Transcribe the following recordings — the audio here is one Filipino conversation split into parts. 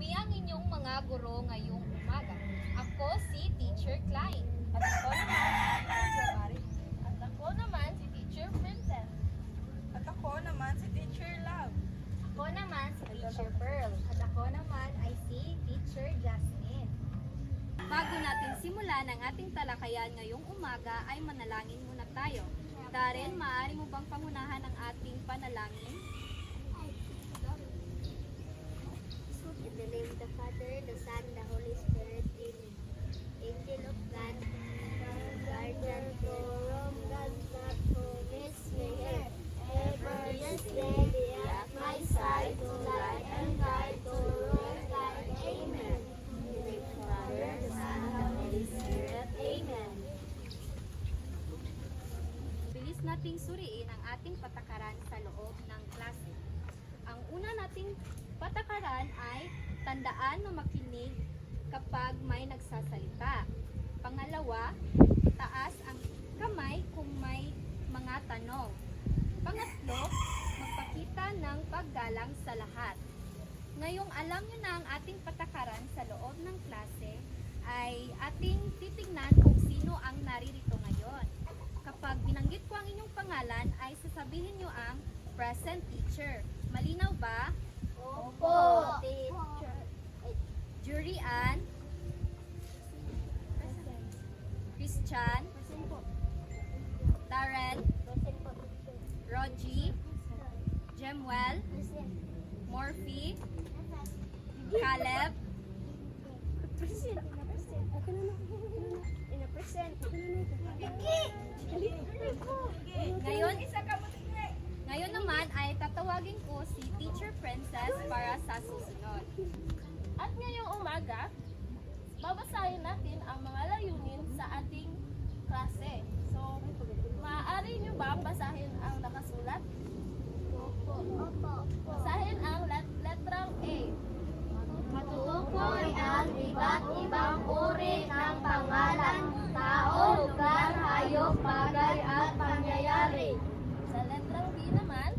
Kami ang inyong mga guro ngayong umaga. Ako si Teacher Klein. At ako naman si Teacher Princess. At ako naman si Teacher Love. Ako naman si Teacher Pearl. At ako naman ay si Teacher Jasmine. Bago natin simulan ang ating talakayan ngayong umaga ay manalangin muna tayo. Darren, maaari mo bang pangunahan ang ating panalangin? In the name of the Father, the Son, the Holy Spirit, Amen. Angel of God, guardian from God, not promise me here. Ever this day be at my side, to light and guide, to rule and guide. Amen. In the name of the Father, the Son, the Holy Spirit, Amen. Bilis nating suriin ang ating patakaran sa loob ng klase. Ang una nating patakaran ay tandaan na makinig kapag may nagsasalita. Pangalawa, taas ang kamay kung may mga tanong. Pangatlo, magpakita ng paggalang sa lahat. Ngayong alam nyo na ang ating patakaran sa loob ng klase, ay ating titignan kung sino ang naririto ngayon. Kapag binanggit ko ang inyong pangalan, ay sasabihin nyo ang present teacher. Malinaw ba? Opo, teacher. Jury Ann, Christian, Darren, Rogie, Jemuel, Morphy, Caleb, ngayon naman ay tatawagin ko si Teacher Princess para sa susunod. At ngayong umaga, babasahin natin ang mga layunin sa ating klase. So, maaari nyo ba basahin ang nakasulat? Basahin ang letrang A. Matutukoy ang iba't ibang uri ng pangalan, tao, lugar, hayop, bagay at pangyayari. Sa letrang B naman,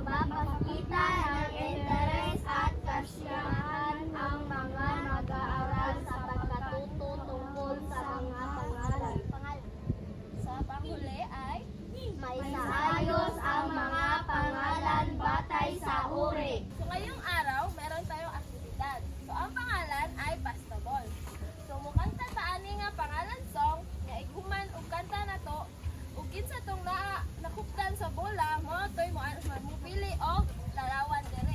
Magpapakita ng interes at kasiyahan ang mga nag-aaral sa pagkatuto tungkol sa mga pangalan. sa panghuli ay May saayos ang mga pangalan batay sa uri. So ngayong araw, meron tayong aktibidad. So ang pangalan ay Bastable. So mukanta ta ani nga pangalan song, nga iguman og kanta na to, ug kinsa tong nakuptan sa bola, mo toy mo pili og larawan dire.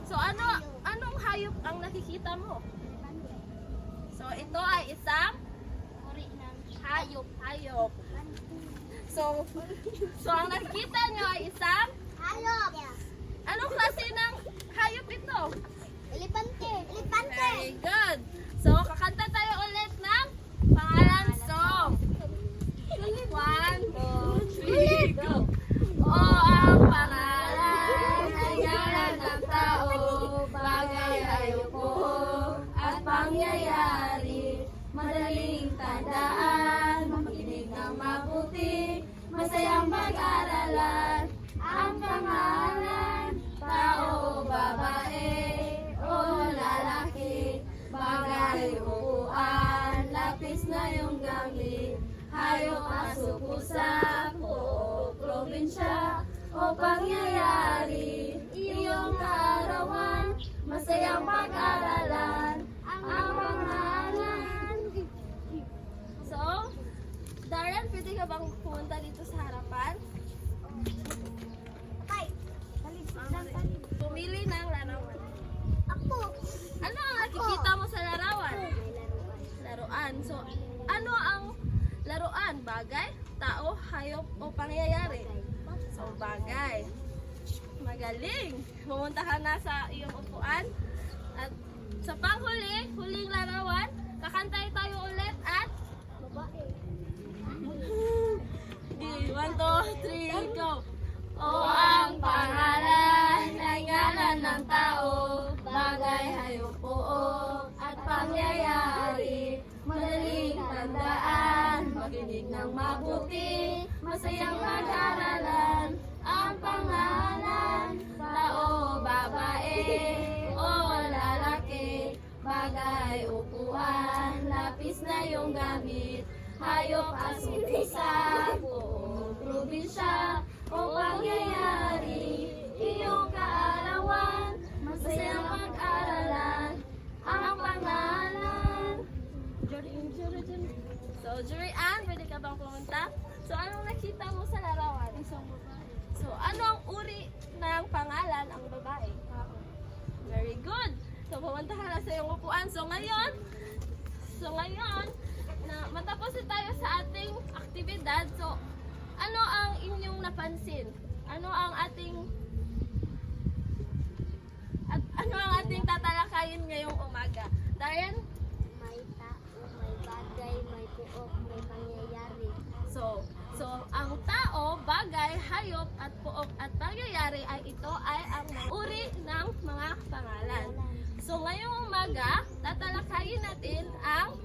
So anong hayop ang nakikita mo? So ito ay isang Uri ng hayop. So ang nakikita nyo ay isang hayop. anong klase ng hayop ito? Elepante. Elepante. Very good. So kakanta tayo ulit ng pangalan song. 1, 2, 3, go! O ang pangalan ay ngalan ng tao, bagay hayop po at pangyayari. Madaling tandaan, makinig ng mabuti, masayang pag-aralan. Ang pangalan, tao o babae o lalaki, bagay upuan, lapis na yung gamit. Hayop, aso, pusa, o probinsya, o pangyayari, iyong kaarawan, masayang pag-aralan, ang pangalan. So, Darren, pwede ka bang pumunta dito sa harapan? Pumili ng larawan. Ako. Ano ang nakikita mo sa larawan? Laruan. So, ano ang laruan? Bagay, tao, hayop, o pangyayari? So, bagay. Magaling. Pumunta ka na sa iyong upuan. At sa panghuli, huling larawan, kakantay tayo ulit at Babae. 1, 2, 3, go! O ang pangalan ay ngalan ng tao, bagay, hayop, pook, at pangyayari. Madaling tandaan, makinig ng mabuti, masayang pag-aralan. Ang pangalan, tao, babae, o lalaki, bagay, upuan, lapis na yung gamit. Hayop, aso, pusa, o probinsya, o pangyayari, iyong kaarawan, masayang pag-aralan, ang pangalan. So, Jury Ann, pwede ka bang pumunta? So, anong nakita mo sa larawan? Isang babae. So, ano ang uri ng pangalan ang babae? Very good. So, pumunta ka na sa iyong upuan. So, ngayon, na matapos na tayo sa ating aktibidad, so, ano ang inyong napansin? Ano ang ating tatalakayin ngayong umaga? Darren? May tao, may bagay, may puok, may pangyayari. So ang tao, bagay, hayop, at puok at pangyayari ay ito ay ang mga uri ng mga pangalan. So ngayong umaga, tatalakayin natin ang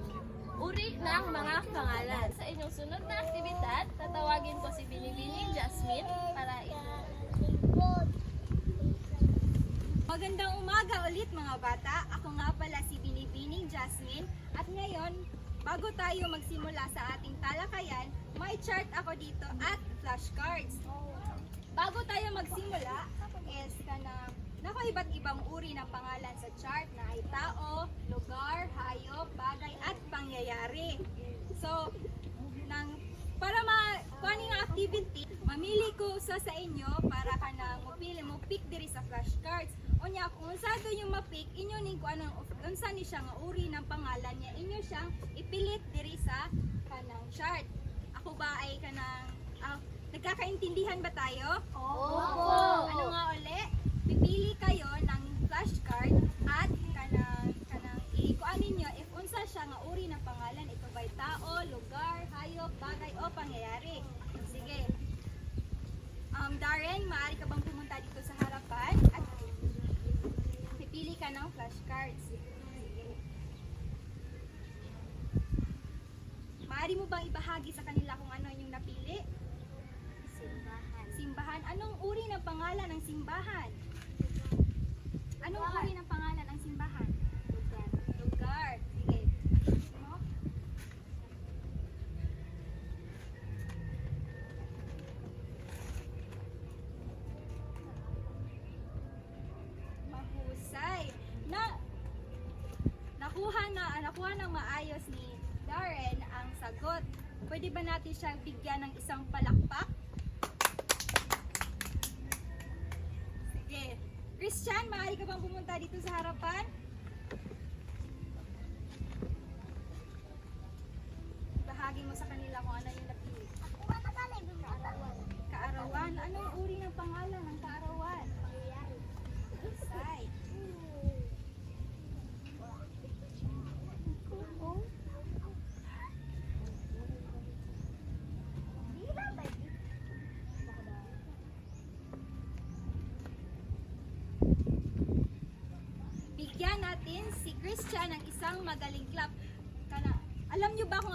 uri ng mga pangalan. Sa inyong sunod na aktibidad, tatawagin ko si Binibining Jasmine para Magandang umaga ulit mga bata. Ako nga pala si Binibining Jasmine. At ngayon, bago tayo magsimula sa ating talakayan, may chart ako dito at flashcards. Bago tayo magsimula, is iba't ibang uri ng pangalan sa chart na ay tao, lugar, hayop, bagay, at pangyayari. So, para kuhanin ang activity, mamili ko sa inyo para ka na mo pick diri sa flashcards. Unya, kung saan yung ma-pick, inyo ning kung unsa ni siya nga uri ng pangalan niya, inyo siyang ipilit diri sa kanang chart. Ako ba ay nagkakaintindihan ba tayo? Opo! Ano nga uli? Pipili kayo ng flashcard at ikuanin nyo if unsa siya nga uri ng pangalan. Ito ba'y tao, lugar, hayop, bagay, o pangyayari. Sige. Darren, maaari ka bang pumunta dito sa harapan at pipili ka ng flashcards. Sige. Maaari mo bang ibahagi sa kanila kung ano yung napili? Simbahan. Simbahan. Anong uri ng pangalan ng simbahan? Anong uri ng pangalan ng simbahan? Lugar. Lugar. Sige. Mo? Mahusay. Nakuha ng maayos ni Darren ang sagot. Pwede ba natin siya bigyan ng isang palakpak? Sige. Christian, maaari ka bang pumunta dito sa harapan? Bahagi mo sa kanila kung ano yung napili. Kaarawan. Anong uri ng pangalan ng kaarawan? Sai. Bigyan natin si Christian ng isang magaling clap. Alam niyo ba kung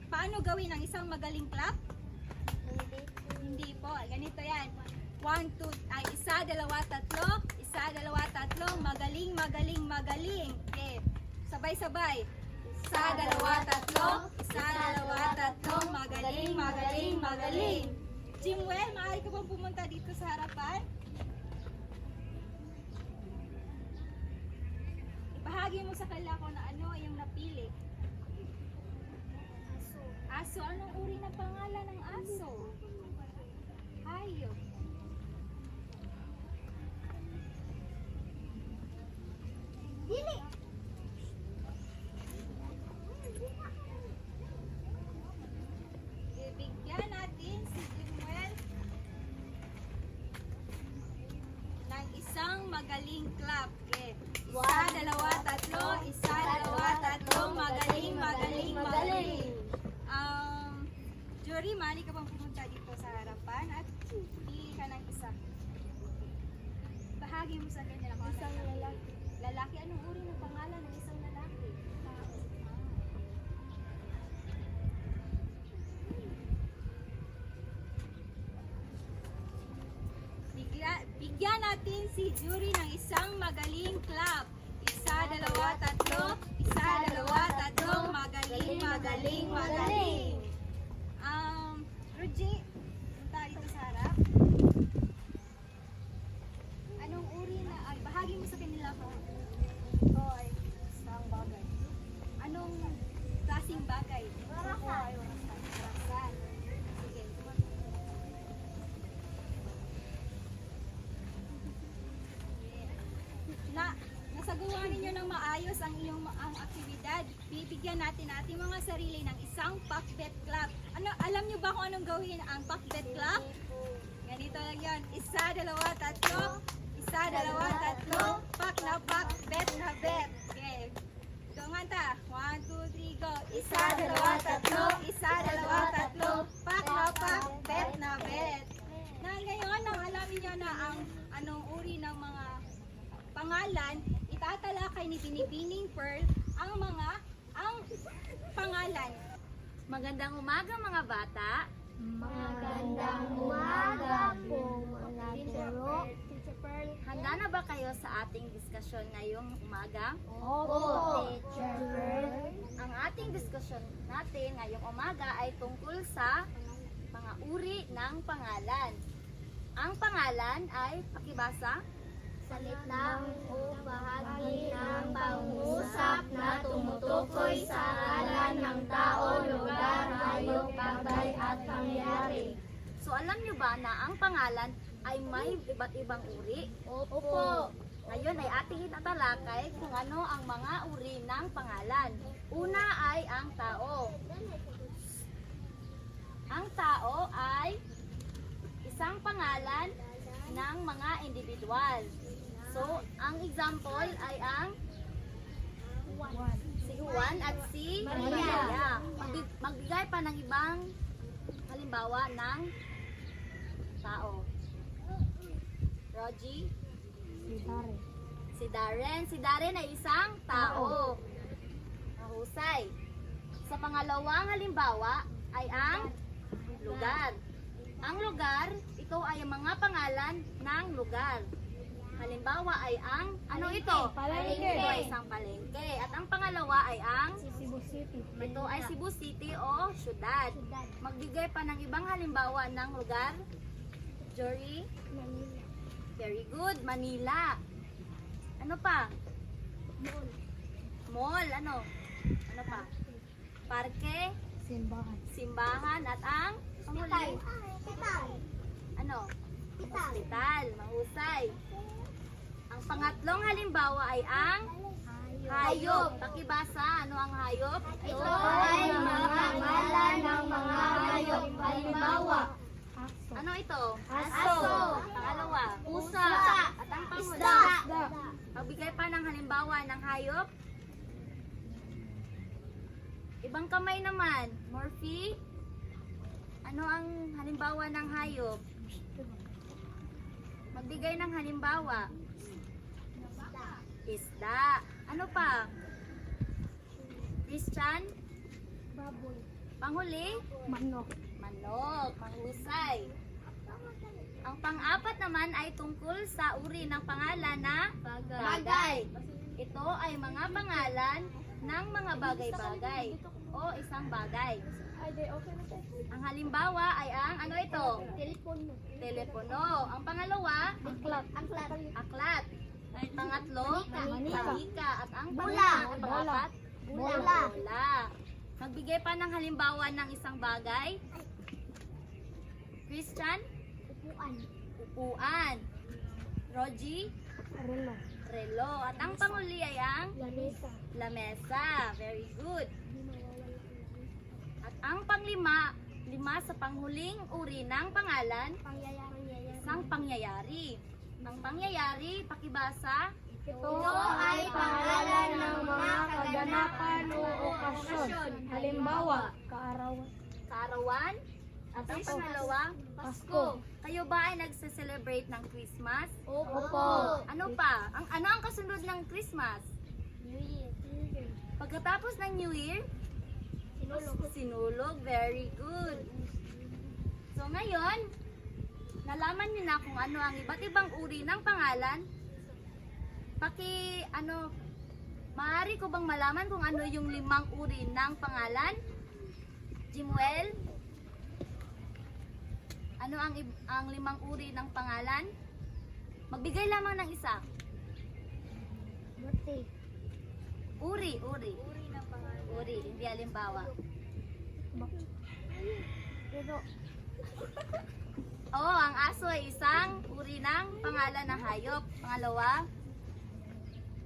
paano gawin ang isang magaling clap? Hindi po. Ganito yan. 1, 2, ay isa, dalawa, tatlo. Isa, dalawa, tatlo. Magaling, magaling, magaling. Okay. Sabay-sabay. Isa, dalawa, tatlo. Isa, dalawa, tatlo. Magaling, magaling, magaling. Jimwell, maaari ka bang pumunta dito sa harapan? Ibahagi mo sa kanila kung ano yung napili. Aso. Anong uri ng pangalan ng aso? Hayop. Dili. Bibigyan natin si Jimwell ng isang magaling clap. Okay. Isa, dalawa, tatlo. Isa, dalawa, tatlo. Magaling, magaling, magaling. Jory, mali ka bang pumunta dito sa harapan at pili ka ng isa. Bahagi mo sa kanila kung isang lalaki. Lalaki, anong uri ng pangalan ng isang lalaki? Bigyan natin si Jury ng isang magaling clap. Isa, dalawa, tatlo. Isa, dalawa, tatlo. Magaling, magaling, magaling. Rogie, punta dito sa harap. Anong uri na, bahagi mo sa kanila ko. Ay, isang bagay. Anong klaseng bagay? Warasan. Warasan. Sige. Nasagawa ninyo ng maayos ang aktibidad. Bibigyan natin ating mga sarili ng isang pakbet clap. Alam nyo ba kung anong gawin ang pakbet clap? Ganito lang yan. Isa, dalawa, tatlo. Isa, dalawa, tatlo. Pak na pak, bet na bet. Okay. Ito nga ta. 1, 2, 3, go. Isa, dalawa, tatlo. Isa, dalawa, tatlo. Pak na pak, bet na bet. Ngayon, nang alam niyo na ang anong uri ng mga pangalan, itatalakay ni Binibining Pearl ang pangalan. Magandang umaga mga bata. Magandang umaga po mga guro. Handa na ba kayo sa ating diskusyon ngayong umaga? Opo, Teacher Pearl. Ang ating diskusyon natin ngayong umaga ay tungkol sa mga uri ng pangalan. Ang pangalan ay, pakibasa, Salitang o bahagi ng pangusap na tumutukoy sa ngalan ng tao, lugar, hayop, bagay at pangyayari. So alam nyo ba na ang pangalan ay may iba't ibang uri? Opo. Ngayon ay ating itatalakay kung ano ang mga uri ng pangalan. Una ay ang tao. Ang tao ay isang pangalan ng mga individual. So, ang example ay ang si Juan at si Maria. Magbigay pa ng ibang halimbawa ng tao. Rogie? Si Darren. Si Darren ay isang tao. Mahusay. Sa pangalawang halimbawa ay ang lugar. Ang lugar, ito ay mga pangalan ng lugar. Halimbawa ay ang, ano ito? Palengke. Ito ay isang palengke. At ang pangalawa ay ang, Cebu City. ito ay Cebu City o syudad. Magbigay pa ng ibang halimbawa ng lugar. Jory? Very good. Manila. Ano pa? Mall. Ano? Ano pa? Parke? Simbahan. At ang? Panghuli. Ano? Hospital. Mahusay. pangatlong halimbawa ay ang hayop. Pakibasa, ano ang hayop? Ito ay mga pangalan ng mga hayop. Halimbawa, Ano ito? aso, Pangalawa. pusa, At ang panghuli? isda, Magbigay pa ng halimbawa ng hayop. Ibang kamay naman. Morphe? Ano ang halimbawa ng hayop? Magbigay ng halimbawa. Isda. Ano pa? Christian? baboy, Panghuli? manok, Manok. Panghusay. Ang pang-apat naman ay tungkol sa uri ng pangalan na bagay. Ito ay mga pangalan ng mga bagay-bagay o isang bagay. Ang halimbawa ay ang ano ito? telepono, Telepono. Ang pangalawa, aklat, aklat. Ang pangatlo, manika. At ang Bula. pangapat, Bola. bola. Magbigay pa ng halimbawa ng isang bagay. Christian, upuan, upuan. Rogie, relo, relo. At ang panguli ay ang lamesa, lamesa. Very good. At ang panglima, lima sa panghuling uri ng pangalan, pangyayari, isang pangyayari. Ang pangyayari, pakibasa, ito ay pangalan ng mga kaganapan o okasyon. Halimbawa, kaarawan. At ang pangalawa, Pasko. kayo ba ay nagse-celebrate ng Christmas? Opo. Ano pa? Ano ang kasunod ng Christmas? New Year. Pagkatapos ng New Year, sinulog. Very good. So ngayon, nalaman niyo na kung ano ang iba't ibang uri ng pangalan. Maaari ko bang malaman kung ano yung 5 uri ng pangalan? Jimuel? Ano ang 5 uri ng pangalan? Magbigay lamang ng isa. Buti. Uri. Uri ng pangalan. Uri, hindi halimbawa. Pero, Oo, ang aso ay isang uri ng pangalan ng hayop. Pangalawa,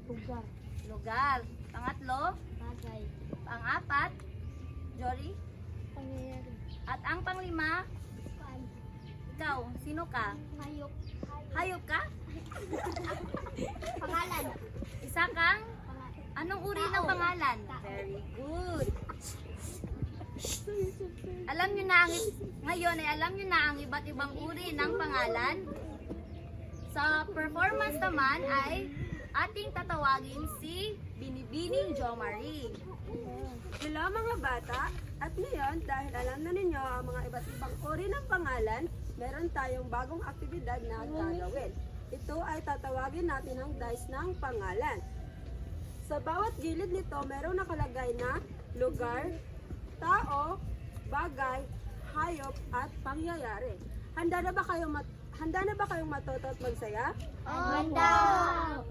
lugar, lugar. Pangatlo, bagay, pang-apat, Jory. pangyayari, At ang panglima, pan, ikaw, sino ka? hayop, Hayop ka? pangalan, Isa kang? pangalan. Anong uri ng Tao. pangalan? Tao. Very good. Alam nyo na ngayon ay alam nyo na ang iba't ibang uri ng pangalan. Sa performance naman ay ating tatawagin si Binibining Jo Marie. Hello mga bata! At ngayon, dahil alam na ninyo ang mga iba't ibang uri ng pangalan, meron tayong bagong aktibidad na gagawin. Ito ay tatawagin natin ang dice ng pangalan. Sa bawat gilid nito, meron nakalagay na lugar, tao, bagay, hayop, at pangyayari. Handa na ba kayong matuto at magsaya? Handa!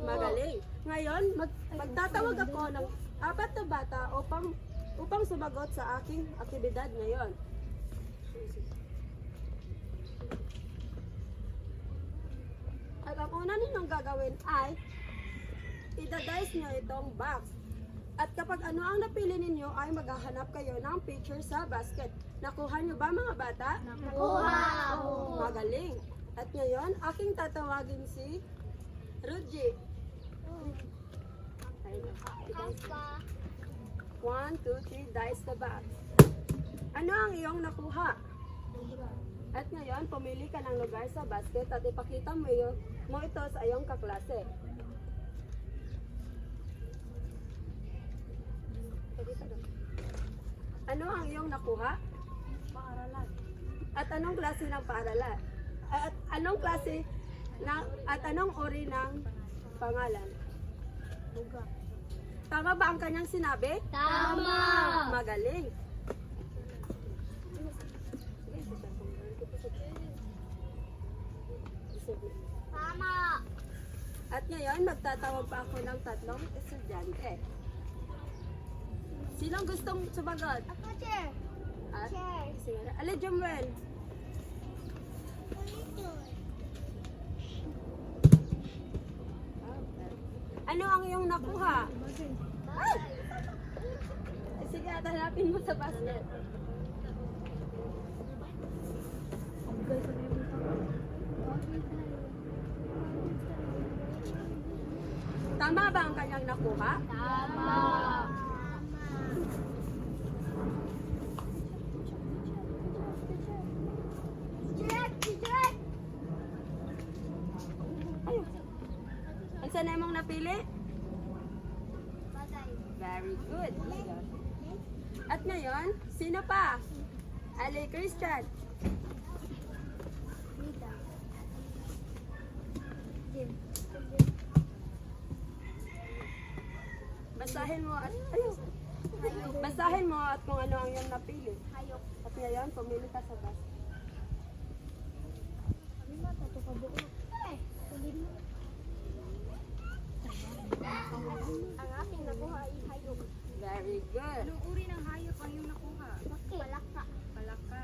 Magaling. Ngayon, magtatawag ako ng 4 na bata upang sumagot sa aking aktibidad ngayon. At ang una ninyong gagawin ay idadice nyo itong box. At kapag ano ang napili ninyo ay maghahanap kayo ng picture sa basket. Nakuha nyo ba mga bata? Nakuha! Magaling. At ngayon, aking tatawagin si Ruji. 1, 2, 3, dice the box. Ano ang iyong nakuha? At ngayon, pumili ka ng lugar sa basket at ipakita mo ito sa iyong kaklase. Ano ang iyong nakuha? Paaralan. At anong klase ng paaralan? At anong klase at anong uri ng pangalan? Lugar. Tama ba ang kanyang sinabi? Tama! Magaling. Tama! At ngayon, magtatawag pa ako ng 3 estudyante. Sinong gustong sumagot? Ako, chair! At, Chair! sige, Ali Jumwel. Oh, Ano ang iyong nakuha? Ay! Sige, at hanapin mo sa basket. Tama ba ang kanyang nakuha? Tama. Check! Check! Ayun. Ang sana mong napili? Bagay. Very good. At ngayon, sino pa? Ali Christian. Rita. Jim. Basahin mo at ayun. Basahin mo at kung ano ang iyong napili. Hayop. At ngayon, pumili ka sa basket. Eh, tulid mo. Ang aking nakuha ay hayop. Very good. Anong uri ng hayop ang iyong nakuha? Palaka. Palaka.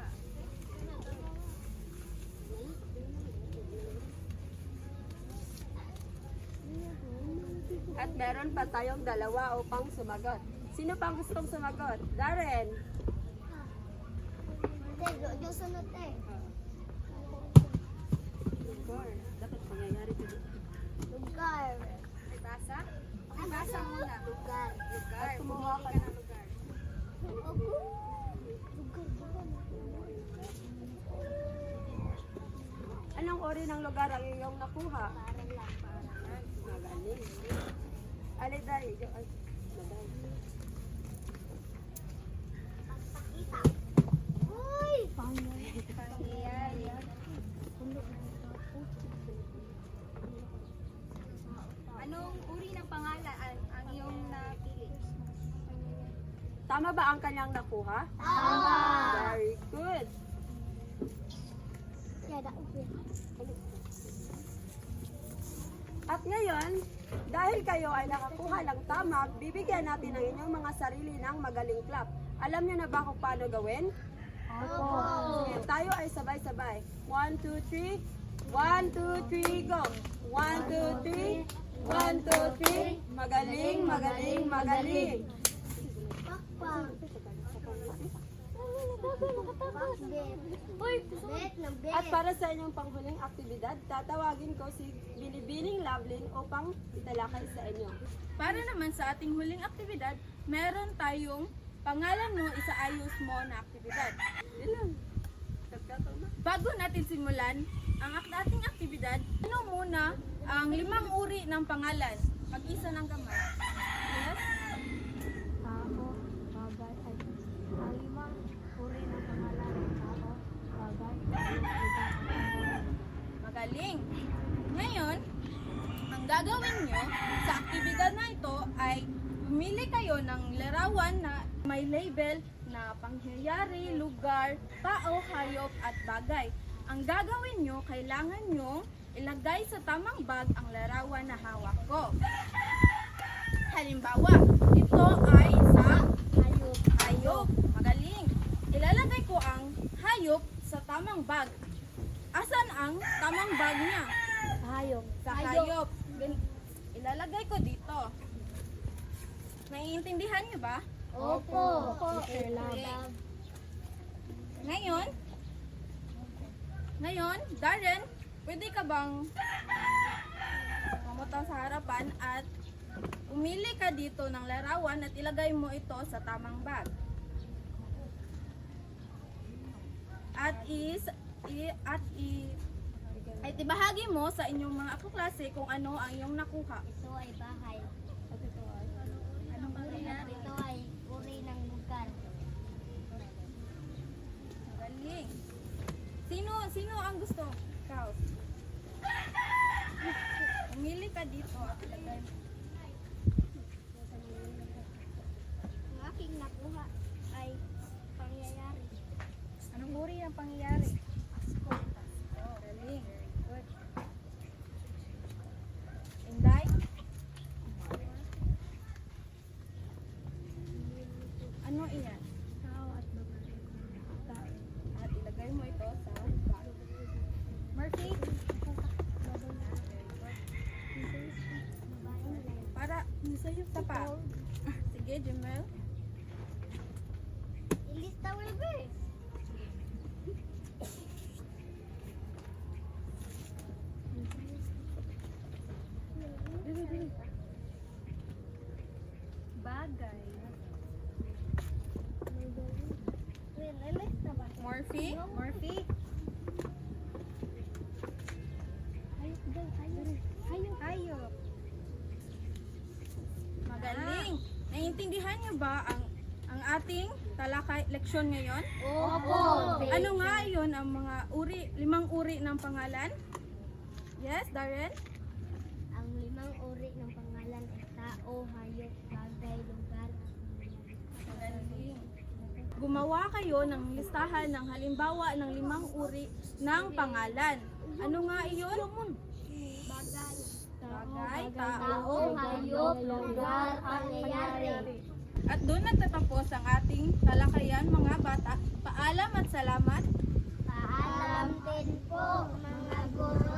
At meron pa tayong dalawa upang sumagot. Sino pang gustong sumagot? Darren. Yung sunod eh. Sure. Dapat pangyayari ko. Lugar. May basa? Okay, basa muna. Lugar. Lugar. At kumuha ka Pumili ng lugar. Anong uri ng lugar ang iyong nakuha? Parang lang. Magaling. Aliday. Ay, maday. Uy! Pangyayari. Anong uri ng pangalan ang iyong napili? Tama ba ang kanyang nakuha? Tama! Very good. At ngayon, dahil kayo ay nakakuha ng tama, bibigyan natin ang inyong mga sarili ng magaling clap. Alam niyo na ba kung paano gawin? Opo! Sige, tayo ay sabay-sabay. 1, 2, 3. 1, 2, 3, go! 1, 2, 3. 1, 2, 3. Magaling, magaling, magaling. Pakpak! Uy! Bet na bet! At para sa inyong panghuling aktibidad, tatawagin ko si Binibining Lovelyn upang italakay sa inyo. Para naman sa ating huling aktibidad, meron tayong pangalan mo, isaayos mo na aktibidad. Ilan? Nagkataon na. Bago natin simulan ang ating aktibidad, ano muna ang 5 uri ng pangalan? Mag-isa ng kamay. Yes? Tao, bagay, ay, ang limang uri ng pangalan. Tao, bagay, Magaling! Ngayon, ang gagawin nyo sa aktibidad na ito ay pumili kayo ng larawan na may label na pangyayari, lugar, tao, hayop at bagay. Ang gagawin nyo, kailangan nyo ilagay sa tamang bag ang larawan na hawak ko. Halimbawa, ito ay isang hayop. Magaling! Ilalagay ko ang hayop sa tamang bag. Asan ang tamang bag niya? hayop. Sa hayop. Ilalagay ko dito. Naiintindihan niyo ba? Opo! Okay. Ngayon, Darren, pwede ka bang pumunta sa harapan at umili ka dito ng larawan at ilagay mo ito sa tamang bag. At ibahagi mo sa inyong mga kaklase kung ano ang iyong nakuha. Ito ay bahay. Anong pangyayari? Ito ay uri ng lugar. Galing. Sino ang gusto? Ikaw. Umili ka dito at ilagay mo. Ang aking nakuha ay pangyayari. Anong uri ng pangyayari? Oh, galing. Good. Inday? Ano iyan? Tao at babae. At ilagay mo ito sa bag. Murphy? Para Isa pa. Sige, Jemel. Ilista mo ba? Bagay. Ilista ba? Morphe. Morphe. Hayop daw, hayop. Hayop. Hayop. Magaling. Naiintindihan niyo ba ang ating talakay leksyon ngayon? Opo. Ano nga yun ang mga limang uri ng pangalan? Yes, Darren? Ang 5 uri ng pangalan ay tao, hayop, bagay, lugar. Magaling. Gumawa kayo ng listahan ng halimbawa ng 5 uri ng pangalan. Ano nga iyon? Bagay. Bagay, Tao, tao, hayop, lugar, pangyayari. At doon nagtatapos ang ating talakayan mga bata. Paalam at salamat. Paalam din po, mga guro.